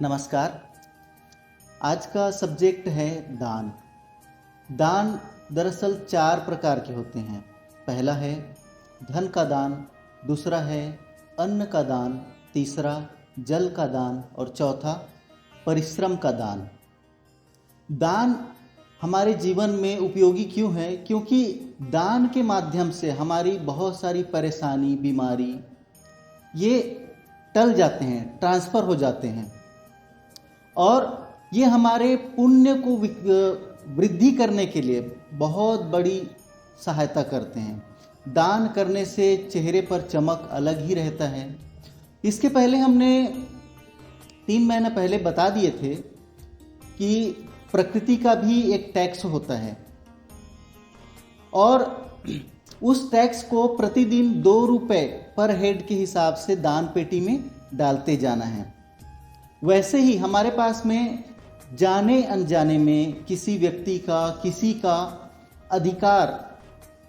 नमस्कार। आज का सब्जेक्ट है दान। दान दरअसल 4 प्रकार के होते हैं। पहला है धन का दान, दूसरा है अन्न का दान, तीसरा जल का दान और चौथा परिश्रम का दान। दान हमारे जीवन में उपयोगी क्यों है? क्योंकि दान के माध्यम से हमारी बहुत सारी परेशानी, बीमारी ये टल जाते हैं, ट्रांसफ़र हो जाते हैं और ये हमारे पुण्य को वृद्धि करने के लिए बहुत बड़ी सहायता करते हैं। दान करने से चेहरे पर चमक अलग ही रहता है। इसके पहले हमने 3 महीने पहले बता दिए थे कि प्रकृति का भी एक टैक्स होता है और उस टैक्स को प्रतिदिन 2 रुपये पर हेड के हिसाब से दान पेटी में डालते जाना है। वैसे ही हमारे पास में जाने अनजाने में किसी व्यक्ति का, किसी का अधिकार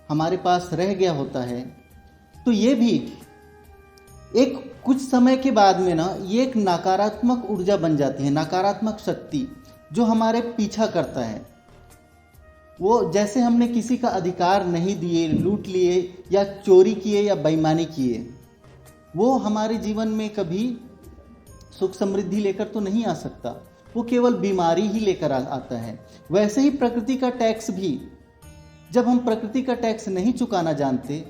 हमारे पास रह गया होता है, तो ये भी एक कुछ समय के बाद में ना ये एक नकारात्मक ऊर्जा बन जाती है, नकारात्मक शक्ति जो हमारे पीछा करता है। वो जैसे हमने किसी का अधिकार नहीं दिए, लूट लिए या चोरी किए या बेईमानी किए, वो हमारे जीवन में कभी सुख समृद्धि लेकर तो नहीं आ सकता, वो केवल बीमारी ही लेकर आता है। वैसे ही प्रकृति का टैक्स भी, जब हम प्रकृति का टैक्स नहीं चुकाना जानते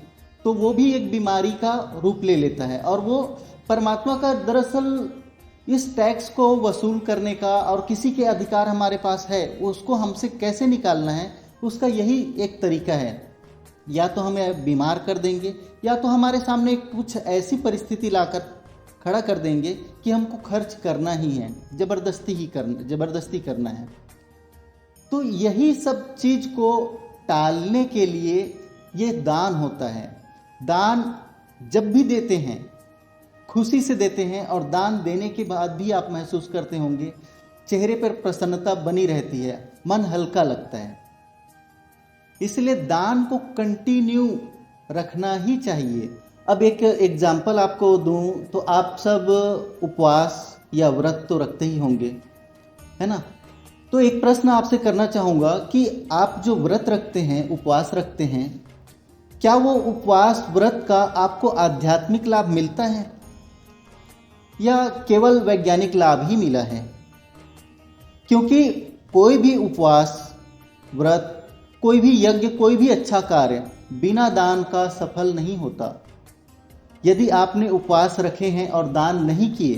तो वो भी एक बीमारी का रूप ले लेता है और वो परमात्मा का दरअसल इस टैक्स को वसूल करने का और किसी के अधिकार हमारे पास है उसको हमसे कैसे निकालना है, उसका यही एक तरीका है। या तो हमें बीमार कर देंगे या तो हमारे सामने कुछ ऐसी परिस्थिति लाकर खड़ा कर देंगे कि हमको खर्च करना ही है, जबरदस्ती करना है। तो यही सब चीज़ को टालने के लिए ये दान होता है। दान जब भी देते हैं खुशी से देते हैं और दान देने के बाद भी आप महसूस करते होंगे चेहरे पर प्रसन्नता बनी रहती है, मन हल्का लगता है। इसलिए दान को कंटिन्यू रखना ही चाहिए। अब एक एग्जाम्पल आपको दूं तो आप सब उपवास या व्रत तो रखते ही होंगे, है ना? तो एक प्रश्न आपसे करना चाहूँगा कि आप जो व्रत रखते हैं, उपवास रखते हैं, क्या वो उपवास व्रत का आपको आध्यात्मिक लाभ मिलता है या केवल वैज्ञानिक लाभ ही मिला है? क्योंकि कोई भी उपवास, व्रत, कोई भी यज्ञ, कोई भी अच्छा कार्य बिना दान का सफल नहीं होता। यदि आपने उपवास रखे हैं और दान नहीं किए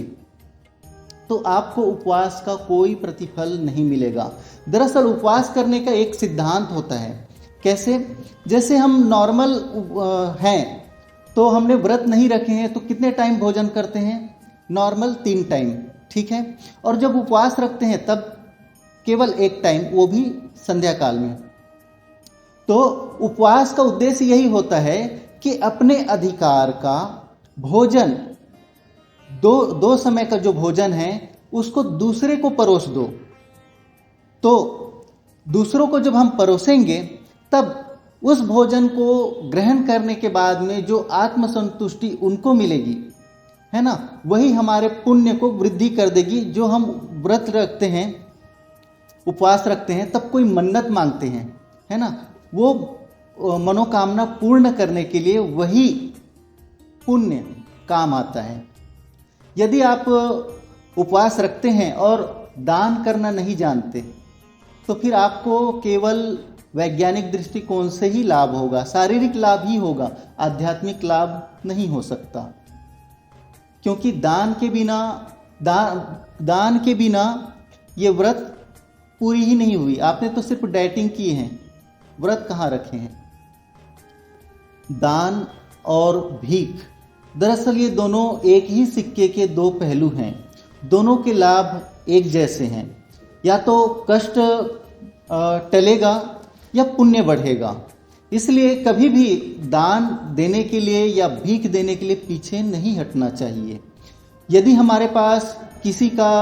तो आपको उपवास का कोई प्रतिफल नहीं मिलेगा। दरअसल उपवास करने का एक सिद्धांत होता है। कैसे? जैसे हम नॉर्मल हैं तो हमने व्रत नहीं रखे हैं तो कितने टाइम भोजन करते हैं? नॉर्मल 3 टाइम, ठीक है। और जब उपवास रखते हैं तब केवल 1 टाइम, वो भी संध्या काल में। तो उपवास का उद्देश्य यही होता है कि अपने अधिकार का भोजन, दो समय का जो भोजन है उसको दूसरे को परोस दो। तो दूसरों को जब हम परोसेंगे तब उस भोजन को ग्रहण करने के बाद में जो आत्मसंतुष्टि उनको मिलेगी, है ना, वही हमारे पुण्य को वृद्धि कर देगी। जो हम व्रत रखते हैं, उपवास रखते हैं, तब कोई मन्नत मांगते हैं, है ना, वो मनोकामना पूर्ण करने के लिए वही पुण्य काम आता है। यदि आप उपवास रखते हैं और दान करना नहीं जानते तो फिर आपको केवल वैज्ञानिक दृष्टिकोण से ही लाभ होगा, शारीरिक लाभ ही होगा, आध्यात्मिक लाभ नहीं हो सकता। क्योंकि दान के बिना ये व्रत पूरी ही नहीं हुई। आपने तो सिर्फ डाइटिंग की है, व्रत कहाँ रखे हैं? दान और भीख, दरअसल ये दोनों एक ही सिक्के के 2 पहलू हैं। दोनों के लाभ एक जैसे हैं। या तो कष्ट टलेगा या पुण्य बढ़ेगा। इसलिए कभी भी दान देने के लिए या भीख देने के लिए पीछे नहीं हटना चाहिए। यदि हमारे पास किसी का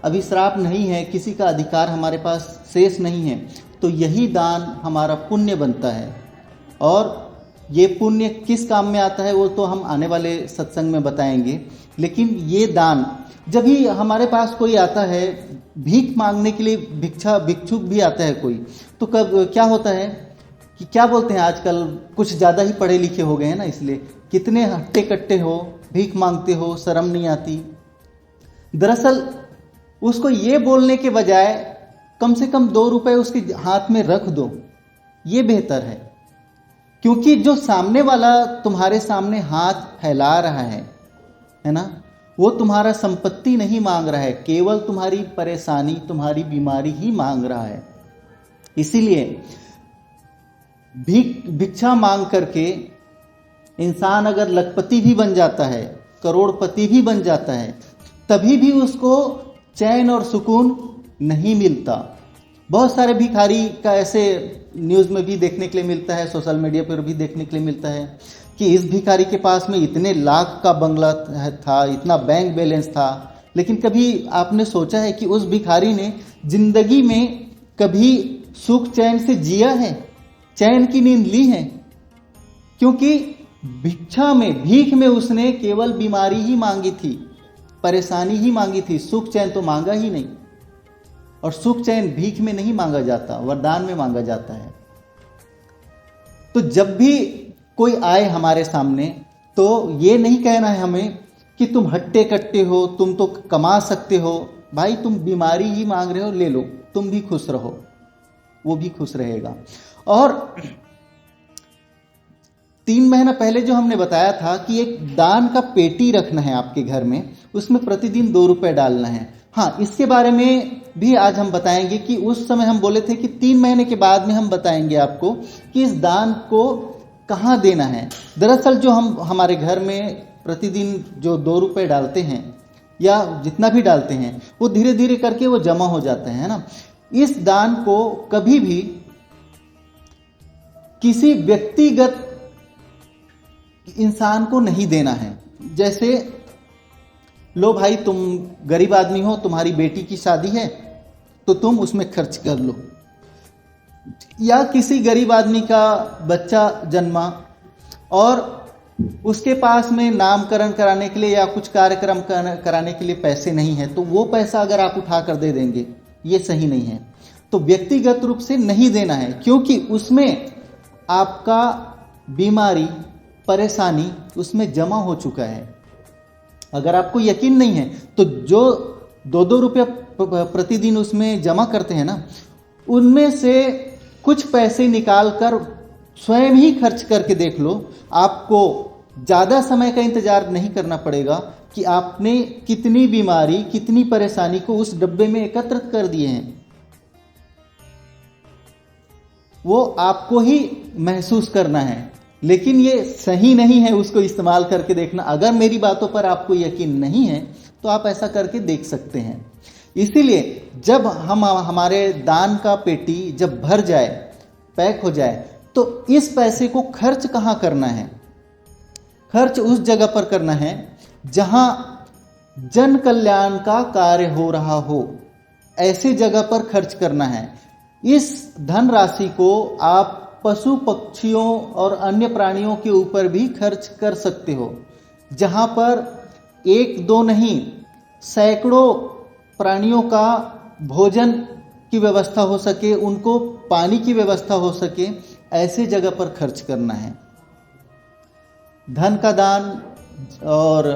अभिश्राप नहीं है, किसी का अधिकार हमारे पास शेष नहीं है, तो यही दान हमारा पुण्य बनता है। और ये पुण्य किस काम में आता है वो तो हम आने वाले सत्संग में बताएंगे। लेकिन ये दान, जब भी हमारे पास कोई आता है भीख मांगने के लिए, भिक्षुक भी आता है कोई, तो कब क्या होता है कि क्या बोलते हैं, आजकल कुछ ज़्यादा ही पढ़े लिखे हो गए हैं ना, इसलिए कितने हट्टे कट्टे हो, भीख मांगते हो, शर्म नहीं आती। दरअसल उसको ये बोलने के बजाय कम से कम 2 रुपए उसके हाथ में रख दो, ये बेहतर है। क्योंकि जो सामने वाला तुम्हारे सामने हाथ फैला रहा है ना, वो तुम्हारा संपत्ति नहीं मांग रहा है, केवल तुम्हारी परेशानी, तुम्हारी बीमारी ही मांग रहा है। इसीलिए भिक्षा मांग करके इंसान अगर लखपति भी बन जाता है, करोड़पति भी बन जाता है, तभी भी उसको चैन और सुकून नहीं मिलता। बहुत सारे भिखारी का ऐसे न्यूज़ में भी देखने के लिए मिलता है, सोशल मीडिया पर भी देखने के लिए मिलता है कि इस भिखारी के पास में इतने लाख का बंगला था, इतना बैंक बैलेंस था, लेकिन कभी आपने सोचा है कि उस भिखारी ने जिंदगी में कभी सुख चैन से जिया है, चैन की नींद ली है? क्योंकि भिक्षा में, भीख में उसने केवल बीमारी ही मांगी थी, परेशानी ही मांगी थी, सुख चैन तो मांगा ही नहीं। और सुख चैन भीख में नहीं मांगा जाता, वरदान में मांगा जाता है। तो जब भी कोई आए हमारे सामने, तो ये नहीं कहना है हमें कि तुम हट्टे कट्टे हो, तुम तो कमा सकते हो। भाई तुम बीमारी ही मांग रहे हो, ले लो, तुम भी खुश रहो, वो भी खुश रहेगा। और 3 महीना पहले जो हमने बताया था कि एक दान का पेटी रखना है आपके घर में, उसमें प्रतिदिन 2 रुपए डालना है। हाँ, इसके बारे में भी आज हम बताएंगे कि उस समय हम बोले थे कि 3 महीने के बाद में हम बताएंगे आपको कि इस दान को कहाँ देना है। दरअसल जो हम हमारे घर में प्रतिदिन जो 2 रुपए डालते हैं या जितना भी डालते हैं, वो धीरे धीरे करके वो जमा हो जाते हैं, है ना। इस दान को कभी भी किसी व्यक्तिगत इंसान को नहीं देना है। जैसे लो भाई, तुम गरीब आदमी हो, तुम्हारी बेटी की शादी है तो तुम उसमें खर्च कर लो, या किसी गरीब आदमी का बच्चा जन्मा और उसके पास में नामकरण कराने के लिए या कुछ कार्यक्रम कराने के लिए पैसे नहीं है, तो वो पैसा अगर आप उठा कर दे देंगे, ये सही नहीं है। तो व्यक्तिगत रूप से नहीं देना है, क्योंकि उसमें आपका बीमारी, परेशानी उसमें जमा हो चुका है। अगर आपको यकीन नहीं है तो जो 2-2 रुपया प्रतिदिन उसमें जमा करते हैं ना, उनमें से कुछ पैसे निकाल कर स्वयं ही खर्च करके देख लो। आपको ज़्यादा समय का इंतजार नहीं करना पड़ेगा कि आपने कितनी बीमारी, कितनी परेशानी को उस डब्बे में एकत्रित कर दिए हैं। वो आपको ही महसूस करना है, लेकिन ये सही नहीं है उसको इस्तेमाल करके देखना। अगर मेरी बातों पर आपको यकीन नहीं है तो आप ऐसा करके देख सकते हैं। इसीलिए जब हम हमारे दान का पेटी जब भर जाए, पैक हो जाए, तो इस पैसे को खर्च कहाँ करना है? खर्च उस जगह पर करना है जहां जन कल्याण का कार्य हो रहा हो, ऐसे जगह पर खर्च करना है। इस धनराशि को आप पशु पक्षियों और अन्य प्राणियों के ऊपर भी खर्च कर सकते हो, जहां पर 1-2 नहीं, सैकड़ों प्राणियों का भोजन की व्यवस्था हो सके, उनको पानी की व्यवस्था हो सके, ऐसे जगह पर खर्च करना है। धन का दान और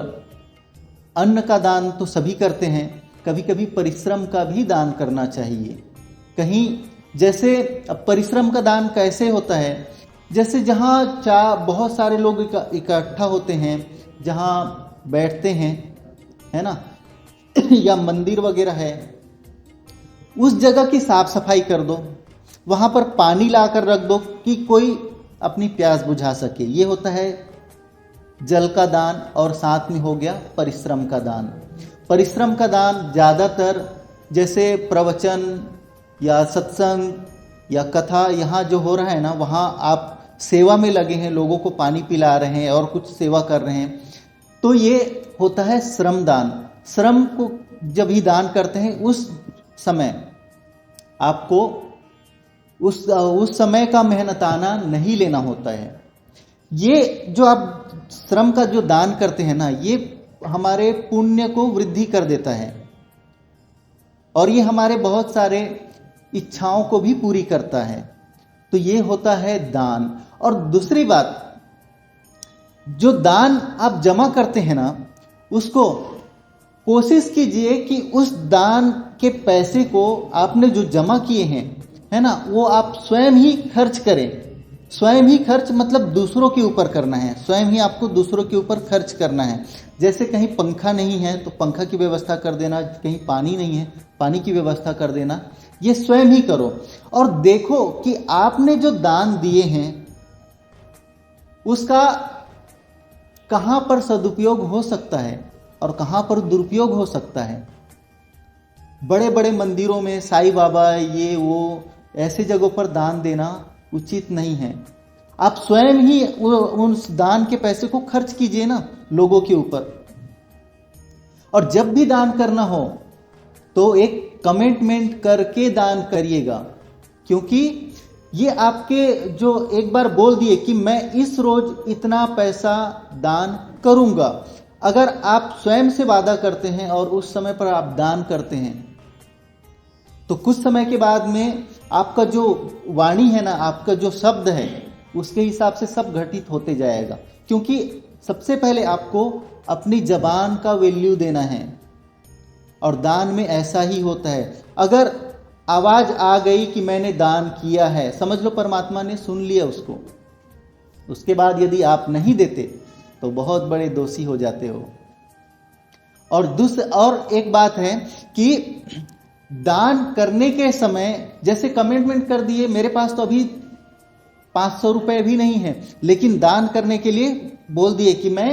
अन्न का दान तो सभी करते हैं, कभी कभी परिश्रम का भी दान करना चाहिए। कहीं जैसे अब परिश्रम का दान कैसे होता है? जैसे जहाँ बहुत सारे लोग इकट्ठा होते हैं, जहाँ बैठते हैं, है ना, या मंदिर वगैरह है, उस जगह की साफ सफाई कर दो, वहाँ पर पानी लाकर रख दो कि कोई अपनी प्यास बुझा सके। ये होता है जल का दान। और साथ में हो गया परिश्रम का दान। परिश्रम का दान ज़्यादातर जैसे प्रवचन या सत्संग या कथा यहाँ जो हो रहा है ना, वहाँ आप सेवा में लगे हैं, लोगों को पानी पिला रहे हैं और कुछ सेवा कर रहे हैं, तो ये होता है श्रम दान। श्रम को जब ही दान करते हैं, उस समय आपको उस समय का मेहनताना नहीं लेना होता है। ये जो आप श्रम का जो दान करते हैं ना, ये हमारे पुण्य को वृद्धि कर देता है और ये हमारे बहुत सारे इच्छाओं को भी पूरी करता है। तो ये होता है दान। और दूसरी बात, जो दान आप जमा करते हैं ना, उसको कोशिश कीजिए कि उस दान के पैसे को आपने जो जमा किए हैं, है ना, वो आप स्वयं ही खर्च करें। स्वयं ही खर्च मतलब दूसरों के ऊपर करना है, स्वयं ही आपको दूसरों के ऊपर खर्च करना है। जैसे कहीं पंखा नहीं है तो पंखा की व्यवस्था कर देना, कहीं पानी नहीं है पानी की व्यवस्था कर देना, ये स्वयं ही करो। और देखो कि आपने जो दान दिए हैं उसका कहाँ पर सदुपयोग हो सकता है और कहाँ पर दुरुपयोग हो सकता है। बड़े बड़े मंदिरों में साईं बाबा ये वो ऐसे जगहों पर दान देना उचित नहीं है। आप स्वयं ही उस दान के पैसे को खर्च कीजिए ना लोगों के ऊपर। और जब भी दान करना हो तो एक कमिटमेंट करके दान करिएगा, क्योंकि ये आपके जो एक बार बोल दिए कि मैं इस रोज इतना पैसा दान करूंगा, अगर आप स्वयं से वादा करते हैं और उस समय पर आप दान करते हैं तो कुछ समय के बाद में आपका जो वाणी है ना, आपका जो शब्द है, उसके हिसाब से सब घटित होते जाएगा। क्योंकि सबसे पहले आपको अपनी जबान का वैल्यू देना है और दान में ऐसा ही होता है। अगर आवाज आ गई कि मैंने दान किया है, समझ लो परमात्मा ने सुन लिया उसको। उसके बाद यदि आप नहीं देते तो बहुत बड़े दोषी हो जाते हो। और एक बात है कि दान करने के समय जैसे कमिटमेंट कर दिए, मेरे पास तो अभी 500 रुपए भी नहीं है, लेकिन दान करने के लिए बोल दिए कि मैं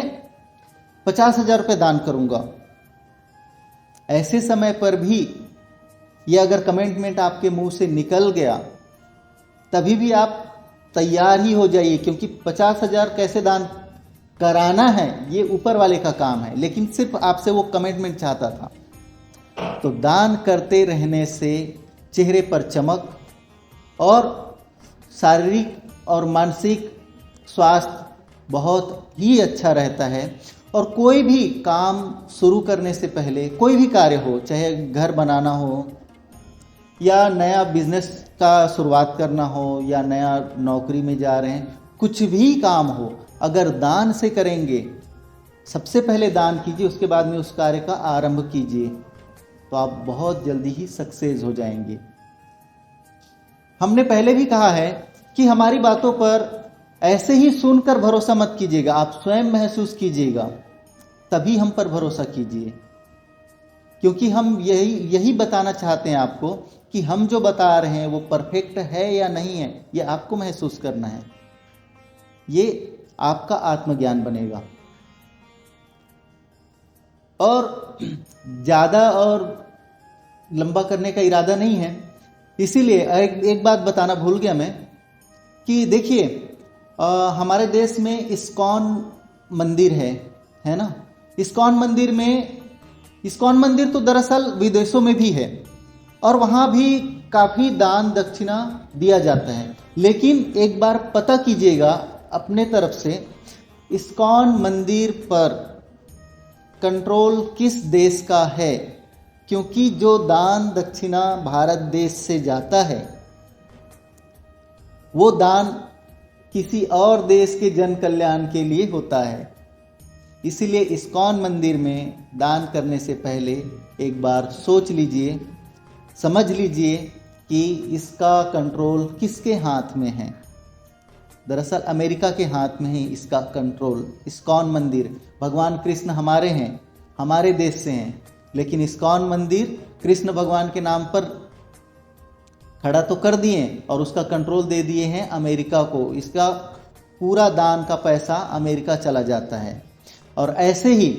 50,000 रुपए दान करूंगा। ऐसे समय पर भी ये अगर कमिटमेंट आपके मुंह से निकल गया, तभी भी आप तैयार ही हो जाइए, क्योंकि 50,000 कैसे दान कराना है ये ऊपर वाले का काम है, लेकिन सिर्फ आपसे वो कमिटमेंट चाहता था। तो दान करते रहने से चेहरे पर चमक और शारीरिक और मानसिक स्वास्थ्य बहुत ही अच्छा रहता है। और कोई भी काम शुरू करने से पहले, कोई भी कार्य हो, चाहे घर बनाना हो या नया बिजनेस का शुरुआत करना हो या नया नौकरी में जा रहे हैं, कुछ भी काम हो, अगर दान से करेंगे, सबसे पहले दान कीजिए, उसके बाद में उस कार्य का आरंभ कीजिए, तो आप बहुत जल्दी ही सक्सेस हो जाएंगे। हमने पहले भी कहा है कि हमारी बातों पर ऐसे ही सुनकर भरोसा मत कीजिएगा, आप स्वयं महसूस कीजिएगा, तभी हम पर भरोसा कीजिए। क्योंकि हम यही बताना चाहते हैं आपको कि हम जो बता रहे हैं वो परफेक्ट है या नहीं है, ये आपको महसूस करना है। ये आपका आत्मज्ञान बनेगा। और ज़्यादा और लंबा करने का इरादा नहीं है, इसीलिए एक बात बताना भूल गया मैं कि देखिए, हमारे देश में इस्कॉन मंदिर है ना। इस्कॉन मंदिर तो दरअसल विदेशों में भी है और वहाँ भी काफ़ी दान दक्षिणा दिया जाता है। लेकिन एक बार पता कीजिएगा अपने तरफ से, इस्कॉन मंदिर पर कंट्रोल किस देश का है, क्योंकि जो दान दक्षिणा भारत देश से जाता है वो दान किसी और देश के जन कल्याण के लिए होता है। इसीलिए इस्कॉन मंदिर में दान करने से पहले एक बार सोच लीजिए, समझ लीजिए कि इसका कंट्रोल किसके हाथ में है। दरअसल अमेरिका के हाथ में ही इसका कंट्रोल। इस्कॉन मंदिर, भगवान कृष्ण हमारे हैं, हमारे देश से हैं, लेकिन इस्कॉन मंदिर कृष्ण भगवान के नाम पर खड़ा तो कर दिए और उसका कंट्रोल दे दिए हैं अमेरिका को। इसका पूरा दान का पैसा अमेरिका चला जाता है। और ऐसे ही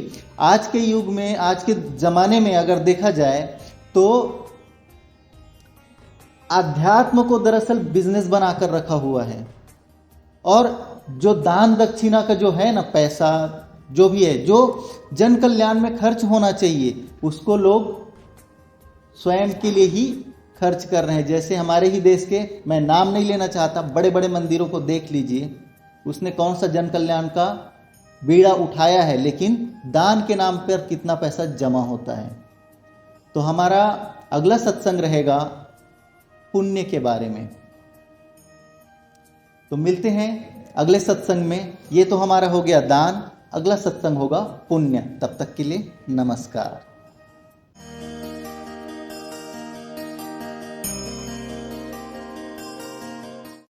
आज के युग में, आज के ज़माने में अगर देखा जाए तो आध्यात्म को दरअसल बिजनेस बनाकर रखा हुआ है। और जो दान दक्षिणा का जो है ना पैसा, जो भी है, जो जन कल्याण में खर्च होना चाहिए, उसको लोग स्वयं के लिए ही खर्च कर रहे हैं। जैसे हमारे ही देश के, मैं नाम नहीं लेना चाहता, बड़े बड़े मंदिरों को देख लीजिए, उसने कौन सा जन कल्याण का बीड़ा उठाया है, लेकिन दान के नाम पर कितना पैसा जमा होता है। तो हमारा अगला सत्संग रहेगा पुण्य के बारे में। तो मिलते हैं अगले सत्संग में। ये तो हमारा हो गया दान, अगला सत्संग होगा पुण्य। तब तक के लिए नमस्कार।